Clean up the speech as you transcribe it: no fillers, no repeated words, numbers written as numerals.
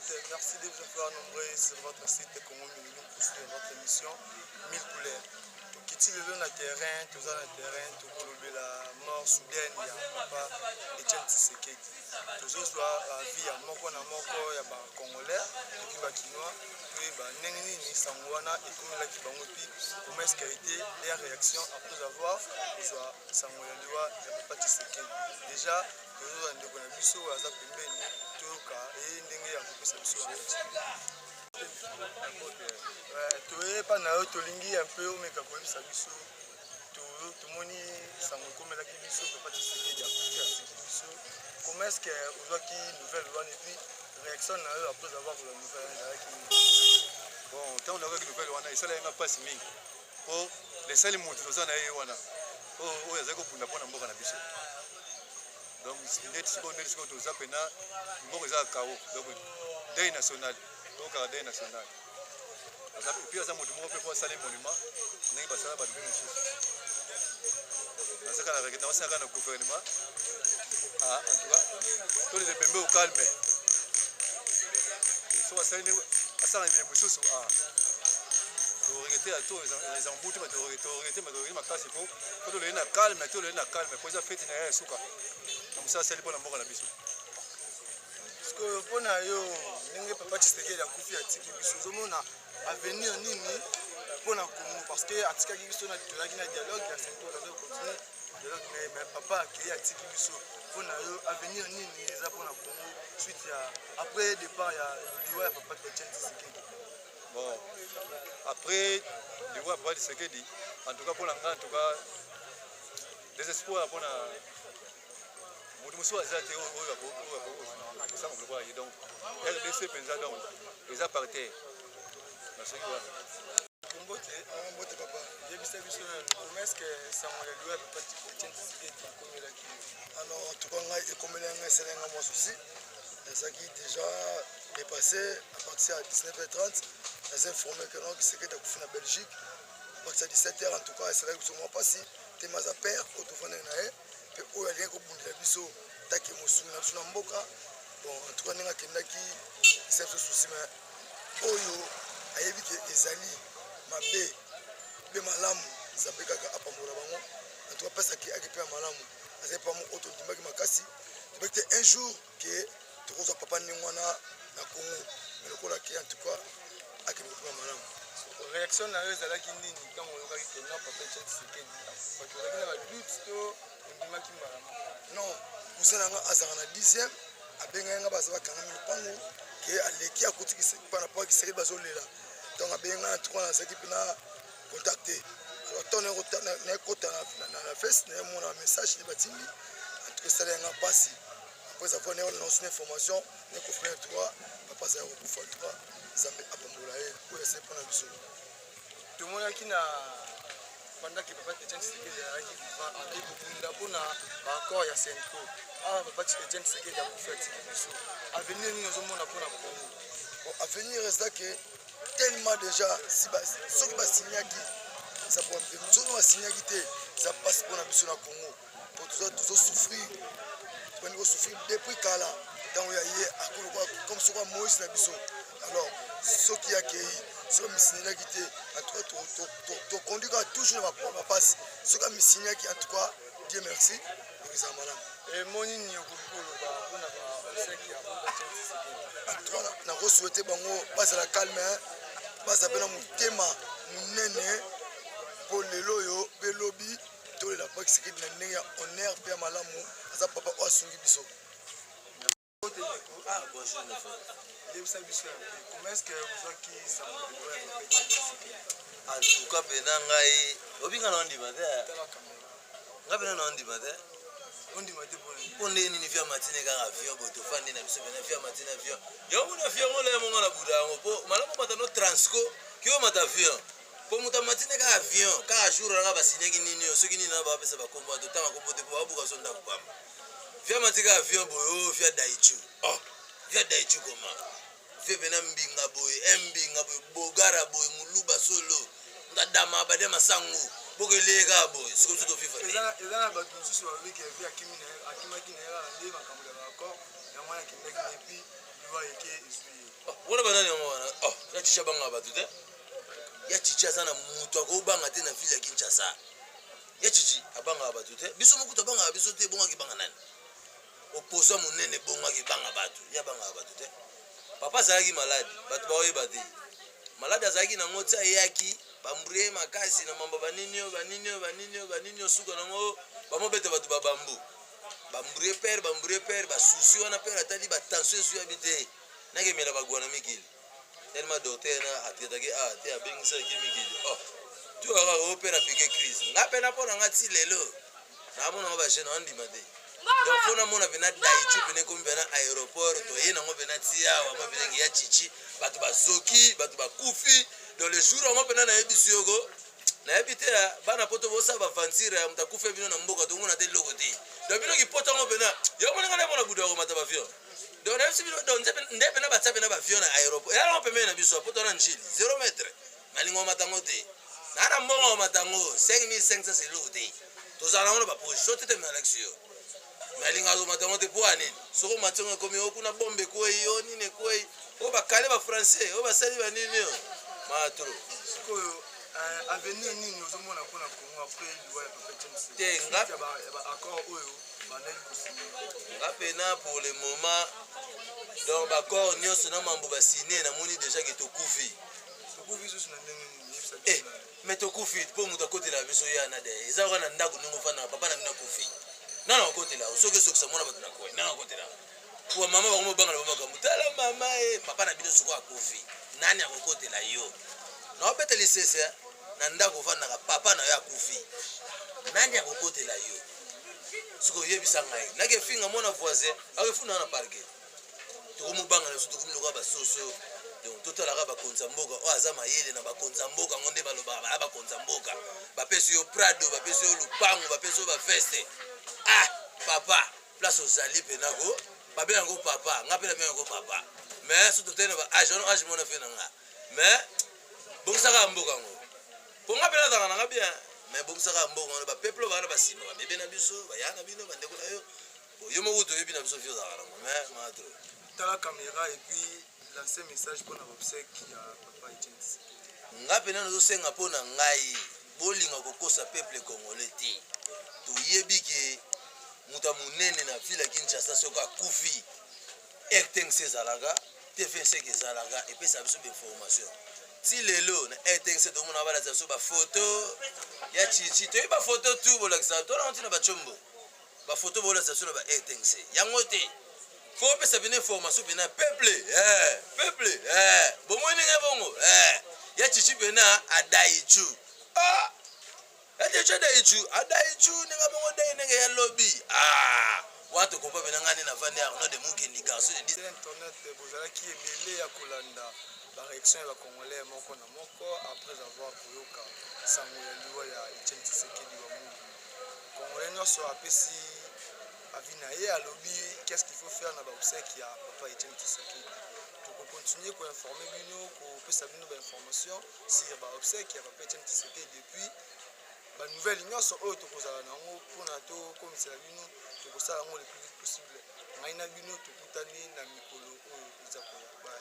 internautes, merci de vous avoir nombreux sur votre site Congo Minimum pour suivre votre émission 1000 couleurs. Qui le long terrain, tout ça le terrain, tout le la mort soudaine, il y a papa Etienne Tshisekedi. Toujours la vie à moko na moko ya ba congolais et puis ba kinois, puis ba nengini ni sangwana et comme la kibango puis comment est-ce qu'a été les réactions après avoir soit sangwana liwa ya papa Tshisekedi. Déjà toujours ndeko na biso aza pembeni toka et ndenge ya kopesa biso toye pa na yo tolingi un peu omeka koyebisa biso tomoni sango ekomelaki biso papa Tshisekedi akufi asiki biso comment est-ce que ozwaki nouvelle wana et puis réaction na yo après avoir la nouvelle ezalaki bon ntango nazwaki nouvelle wana esala yanga mpasi mingi mpo lesali moto toza na ye wana oyo azali kobunda mpo na mboka na biso donc ndeti sikoyo toza mpena mboka eza kao donc deuil national tokaka deuil national puis aza moto moko mpe po asala monument ndenge basala bato mpe mosusu nasalaka na gouvernement en tout cas toleze pembe au calme so asala ndenge mosusu toregete eza mbutu toregete makasi po toleli na calme po eza feti na ye ya suka na mosala asali mpo na mboka na biso sikoyo mpo na yo ndenge papa Tshisekedi akufi atiki biso ozomona avenir nini pour la commune parce que atikaki biso na tolaki na dialogue ya sento kaza continue dialogue mais papa akei atiki biso pour na yo avenir nini eza pour la commune suite ya après départ ya liwa ya papa Etienne Tshisekedi. Bon après liwa ya papa Tshisekedi en tout cas pour la en tout cas désespoir pour la moto mosusu aza te oyo akosanga moloba ye donc RDC mpenza donc eza par terre nasoki wana mbote papa yebisa biso comment est-ce que sango ya liwa ya papa Etienne Tshisekedi ekomelaki alors en tout cas ngai ekomelaki ngai esalenga mwa susi nazalaki déjà dépassé à partir ya 19h30 naza informé que non Tshisekedi akufi na Belgique à partir ya 17h en tout cas esalaki biso mwa mpasi te maza père oyo tofandaki na ye mpe oyo alingi kobundela biso taki mosuni na biso na mboka bon en tout cas ndenge akendaki esa biso susi me oyo ayebi ke ezali mabe mpe malamu nzambe kaka apambola bango en tout cas mpasi akepe ya malamu azali pamo oyo tondimaki makasi tobeki te un jour ke tokozwa papa ndenge wana na Congo me lokola ke en tout cas akende kope ya malamu réaction na yo ezalaki nini ntango oyokaki ke non papa Etienne Tshisekedi akufaki ozalaki na badute to ondimaki malamu non kusala nga azalaka na 10e abengai nga baza bakangami lopango ke aleki akuti mpana mpo Tshisekedi bazolela donc abengai en tout cas nazalaki mpena contacte alors ntango naekota na fese naemona message ne batindi en tout cas esala yanga mpasi après avoir naosuna information nekofina toi papa azali kokufa en tout cas nzambe apambola ye oyo asali mpona biso tomonaki na pendant que papa Etienne Tshisekedi azalaki vivant azali kobunda mpona baaccord ya senko awa papa Etienne Tshisekedi akufi atiki biso avenir nini ozomona mpona Congo avenir eza ke tellement déjà soki basignaki eza soki basignaki te eza mpasi mpona biso na Congo po tozosouffrir tobandi kosouffrir depuis kala ntango ya ye akoloka comme soki Moïse na biso alors soki akei soki amisignaki te en tout cas tokonduika toujours na bapasi soki amisignaki en tout cas Dieu merci okozala malamu emoni nini okoki koloba mpona baseki ya papa Etienne Tshisekedi en tout cas nakosouhaite bango bazala calme baza mpe na motema monene mpo lelo oyo mpe lobi tolela papa Tshisekedi na ndenge ya honneur mpe ya malamu aza papa oyo asungi biso. yebisa biso ya mpe comment est-ce que ozwaki sango ya liwa ya papa Etienne Tshisekedi en tout cas mpena ngai obinga na ondima te ngai mpena na ondima te ondima te mpo nde nini fia matine kaka avion boye tofandi na biso mpena fia matine avion yango mona avion ngo laya mongo na buda yango mpo malamu mata no transco kio mata avion mpo moto matine kaka avion kaka jour nanga basinyaki nini yo soki nini na bapesa bakombo ya totanga kombo te po babuka so ndako bamba fia matika avion boye o fia daichu fia daichu koma fia mpena mbinga boye mbinga boye bogara boye muluba solo ngadama bade masango bokeleka boye sikomi so tofifa eza na bato mosusu babiki evi akimaki na ye kaka nde makambo ya baaccord yango wana akendaki na epi voir eke ezwi wana banani yango wana ya chicha abanga bato te ya chichi aza na moto akobanga te na ville ya Kinshasa ya chichi abanga bato te biso mokutu abanga biso te ebongaki banga nani oposa monene ebongaki banga bato ya banga bato te papa azalaki malade bato baoyeba te malade azalaki nango ti ayaki bambrie makasi na mambo baninio suka nango bamobeta bato babambu bambrie pere basusi wana pere atali batension ezwi yabi te nakemela bagwana mikili tellement docteur na atetaki te abengisaki mikili tu aka o pere apike crise nga mpe napona nga ti lelo namona ngo bashene andima te donc fo namona pena daichu pene komi pena aéroport toye nango pena ti awa mo peneki ya chichi bato bazoki bato bakufi dans le jour yango pena nayebi si yoko nayebi te bana poto bosala bavantire ya moto akufi bino na mboka tongona te loko te donc bino kipota yango pena yo moninga na mona buda yakomata bavion donc nayebisi bino donc nde pena batia pena bavion na aéroport eyango pemene na biso poto wana njili 0 metre nalinga omatango te naa na mbongo omatango 5500 seloko te tozala nango na bapoche so tete menalakisi yo nalinga omatango te po anini soko matango ekomi yo kuna bombe ekwei yo nini ekwei oyo bakale bafrançais oyo basali banini yo matro sikoyo avenir nini ozomona mpona kongo apres liwa ya papa te baaccord oyo bandaki kosinga nga pena pour le moment donc baaccord nyonso na mambo basigne namoni déjà ke tokufi tokufi susu na ndenge nini mais tokufi mpo moto akotela biso yana de eza kaka na ndako ndenge ofanda papa na bino akufi nana akotela soki esokisa mwana bato na koi nana akotela po mama bakomobanga na bamakambo tala mama papa na bino soko akufi nani akokotela yo naobeta lisese na ndako ofandaka papa na yo akufi nani akokotela yo soki oyebisa ngai nakefinga mwana voisin akefunda na parke tokomobanga na biso tokomiloka basoso donc totalaka bakonza mboka oyo aza mayele na bakonza mboka ngo nde balobaka baya bakonza mboka bapesi yo prado bapesi yo lupango bapesi yo baveste papa place ozali penako babe yango papa nga mpe nabe yango papa mais so totene ba age ono age mona fe na nga mais bongisaka mboka ngo po nga mpe nazaka na nga bien mais bongisaka mboka ngo bapeuple bana basima babebe na biso baya na bino bandeko na yo yo moko toyebi na biso fi ozalaka nango mais matro tala caméra et puis lancer message pour na obsèque ya papa Etienne Tshisekedi nga pena nazosenga mpo na ngai bolinga kokosa peuple congolais te toyebi ke moto monene na ville ya Kinshasa soki akufi RTNC ezalaka TV5 ezalaka epesa biso bainformation ti lelo na RTNC tomona balakisa biso bafoto ya chichi toyebi bafoto tu bolakisa tona ntina bachombo bafoto bolakisa biso na ba RTNC yango te fo opesa bino information pena peuple bomoi ndenge bongo ya chichi pena adaichu adaichu ndenge bongo dai ndenge ya lobi watu kompa pena ngani na vandi Arnaud de Mukendi garçon de sur internet bozalaki ebele ya kolanda baréaction ya bacongolais moko na moko après avoir koyoka sango ya liwa ya Etienne Tshisekedi wa mungu congolais nyonso apesi avis na ye alobi qu'est-ce qu'il faut faire na baobsèque ya papa Etienne Tshisekedi tokocontinue koinforme bino kopesa bino bainformation sur baobsèque ya papa Etienne Tshisekedi depuis banouvelle nyonso oyo tokozala nango mpona tokomisela bino tokosala yango le plus vite possible ngai na bino tokutani na mikolo oyo eza koya